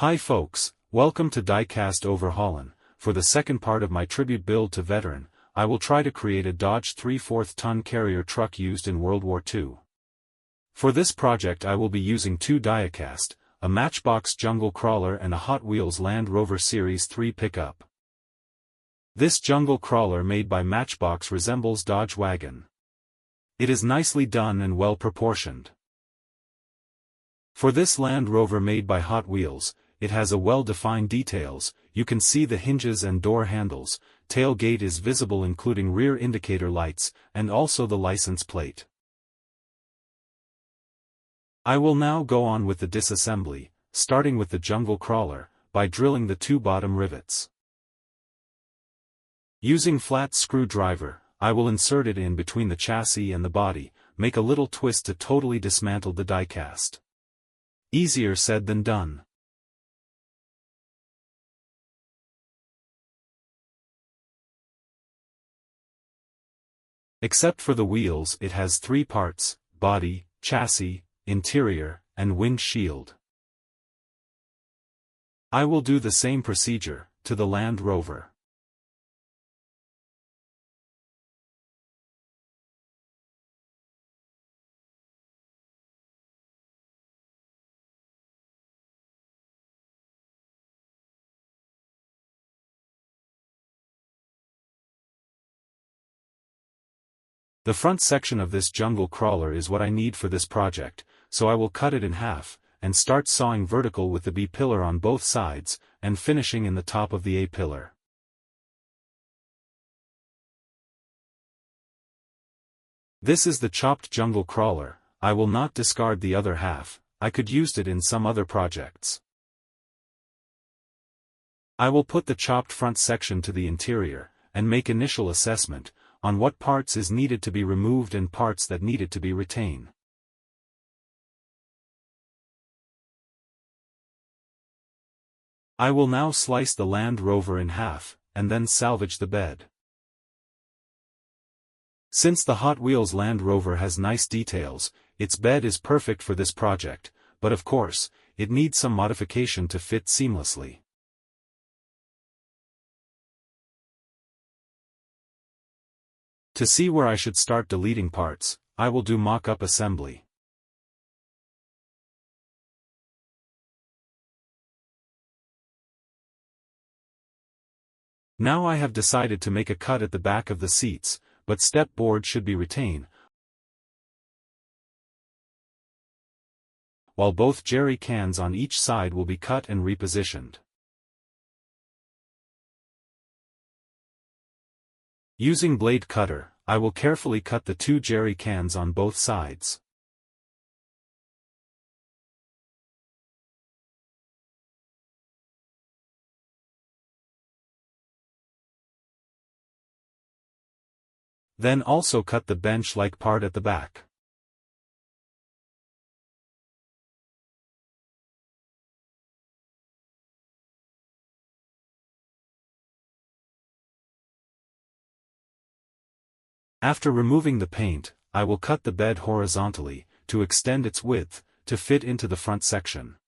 Hi folks, welcome to Diecast Overhaulin'. For the second part of my tribute build to veteran, I will try to create a Dodge 3/4 ton carrier truck used in World War II. For this project I will be using two Diecast, a Matchbox jungle crawler and a Hotwheels Land Rover Series 3 pickup. This jungle crawler made by Matchbox resembles Dodge wagon. It is nicely done and well proportioned. For this Land Rover made by Hot Wheels, it has a well-defined details. You can see the hinges and door handles, tailgate is visible including rear indicator lights, and also the license plate. I will now go on with the disassembly, starting with the jungle crawler, by drilling the two bottom rivets. Using flat screwdriver, I will insert it in between the chassis and the body, make a little twist to totally dismantle the diecast. Easier said than done. Except for the wheels, it has three parts: body, chassis, interior, and windshield. I will do the same procedure to the Land Rover. The front section of this jungle crawler is what I need for this project, so I will cut it in half, and start sawing vertical with the B pillar on both sides, and finishing in the top of the A pillar. This is the chopped jungle crawler. I will not discard the other half, I could use it in some other projects. I will put the chopped front section to the interior, and make initial assessment on what parts is needed to be removed and parts that needed to be retained. I will now slice the Land Rover in half, and then salvage the bed. Since the Hot Wheels Land Rover has nice details, its bed is perfect for this project, but of course, it needs some modification to fit seamlessly. To see where I should start deleting parts, I will do mock-up assembly. Now I have decided to make a cut at the back of the seats, but step board should be retained, while both jerry cans on each side will be cut and repositioned. Using blade cutter, I will carefully cut the two jerry cans on both sides. Then also cut the bench-like part at the back. After removing the paint, I will cut the bed horizontally, to extend its width, to fit into the front section.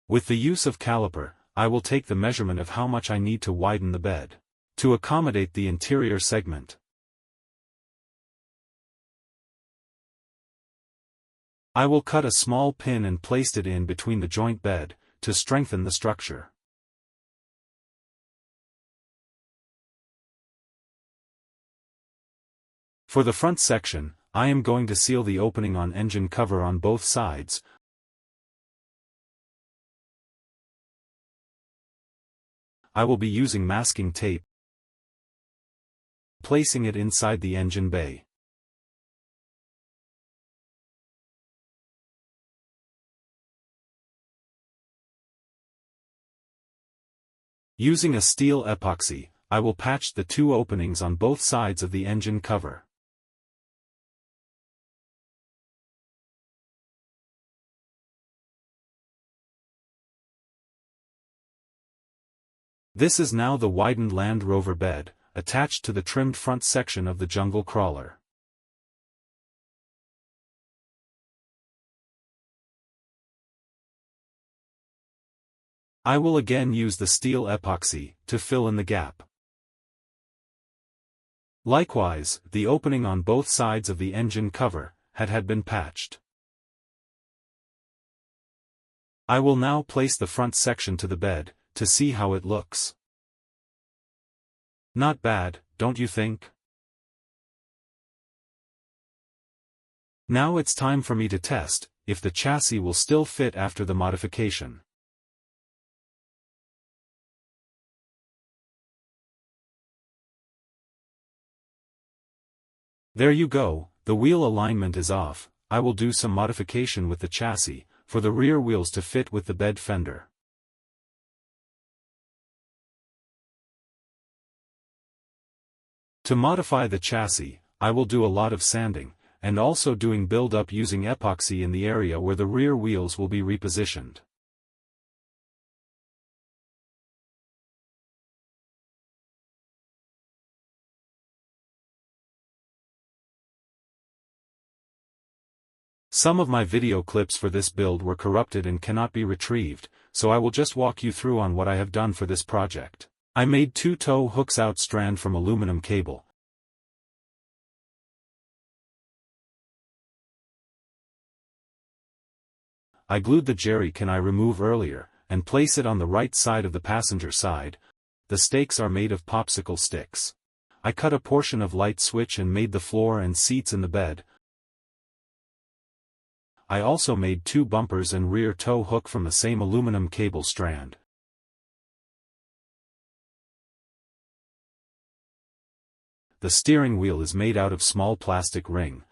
With the use of caliper, I will take the measurement of how much I need to widen the bed, to accommodate the interior segment. I will cut a small pin and place it in between the joint bed, to strengthen the structure. For the front section, I am going to seal the opening on engine cover on both sides. I will be using masking tape, placing it inside the engine bay. Using a steel epoxy, I will patch the two openings on both sides of the engine cover. This is now the widened Land Rover bed, attached to the trimmed front section of the jungle crawler. I will again use the steel epoxy to fill in the gap. Likewise, the opening on both sides of the engine cover had been patched. I will now place the front section to the bed, to see how it looks. Not bad, don't you think? Now it's time for me to test if the chassis will still fit after the modification. There you go, the wheel alignment is off. I will do some modification with the chassis, for the rear wheels to fit with the bed fender. To modify the chassis, I will do a lot of sanding, and also doing build-up using epoxy in the area where the rear wheels will be repositioned. Some of my video clips for this build were corrupted and cannot be retrieved, so I will just walk you through on what I have done for this project. I made 2 tow hooks out strand from aluminum cable. I glued the jerry can I remove earlier, and place it on the right side of the passenger side. The stakes are made of popsicle sticks. I cut a portion of light switch and made the floor and seats in the bed. I also made 2 bumpers and rear tow hook from the same aluminum cable strand. The steering wheel is made out of small plastic ring.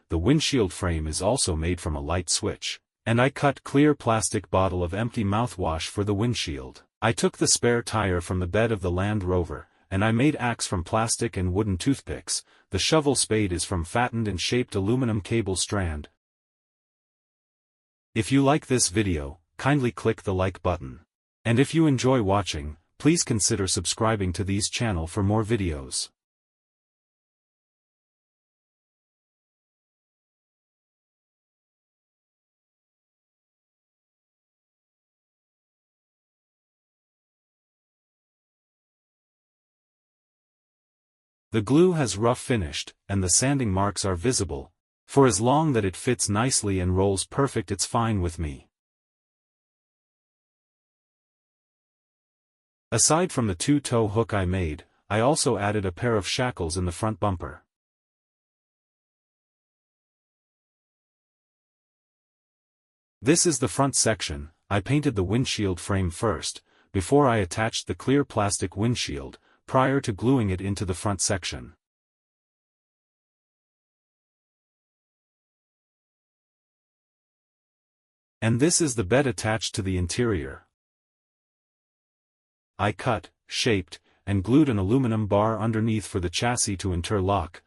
The windshield frame is also made from a light switch, and I cut clear plastic bottle of empty mouthwash for the windshield. I took the spare tire from the bed of the Land Rover, and I made axe from plastic and wooden toothpicks. The shovel spade is from fattened and shaped aluminum cable strand. If you like this video, kindly click the like button. And if you enjoy watching, please consider subscribing to this channel for more videos. The glue has rough finished, and the sanding marks are visible. For as long that it fits nicely and rolls perfect, it's fine with me. Aside from the 2 tow hook I made, I also added a pair of shackles in the front bumper. This is the front section. I painted the windshield frame first, before I attached the clear plastic windshield, prior to gluing it into the front section. And this is the bed attached to the interior. I cut, shaped, and glued an aluminum bar underneath for the chassis to interlock.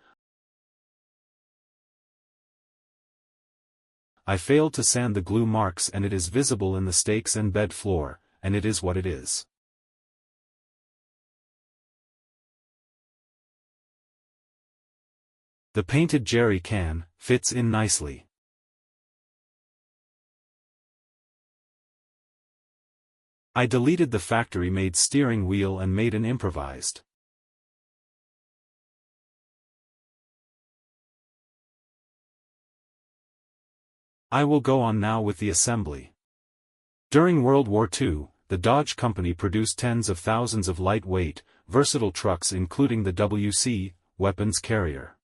I failed to sand the glue marks and it is visible in the stakes and bed floor, and it is what it is. The painted jerry can fits in nicely. I deleted the factory-made steering wheel and made an improvised. I will go on now with the assembly. During World War II, the Dodge Company produced tens of thousands of lightweight, versatile trucks including the WC, weapons carrier.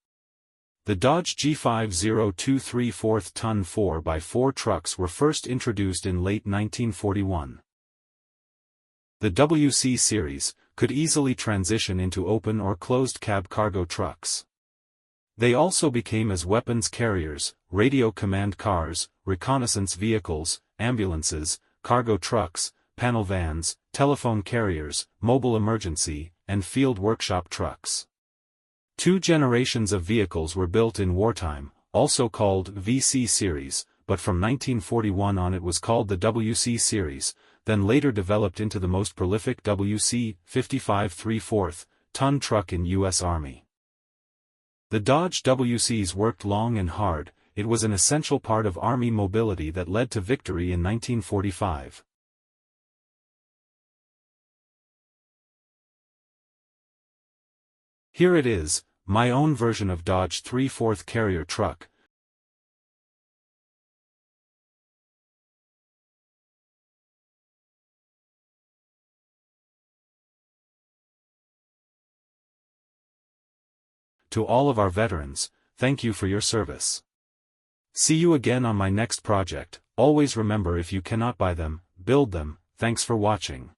The Dodge G5023 4-ton 4x4 trucks were first introduced in late 1941. The WC series could easily transition into open or closed cab cargo trucks. They also became as weapons carriers, radio command cars, reconnaissance vehicles, ambulances, cargo trucks, panel vans, telephone carriers, mobile emergency, and field workshop trucks. 2 generations of vehicles were built in wartime, also called VC series, but from 1941 on it was called the WC series. then later developed into the most prolific WC 55 3/4 ton truck in U.S. Army. The Dodge WCs worked long and hard. It was an essential part of Army mobility that led to victory in 1945. Here it is, my own version of Dodge 3/4 carrier truck. To all of our veterans, thank you for your service. See you again on my next project. Always remember, if you cannot buy them, build them. Thanks for watching.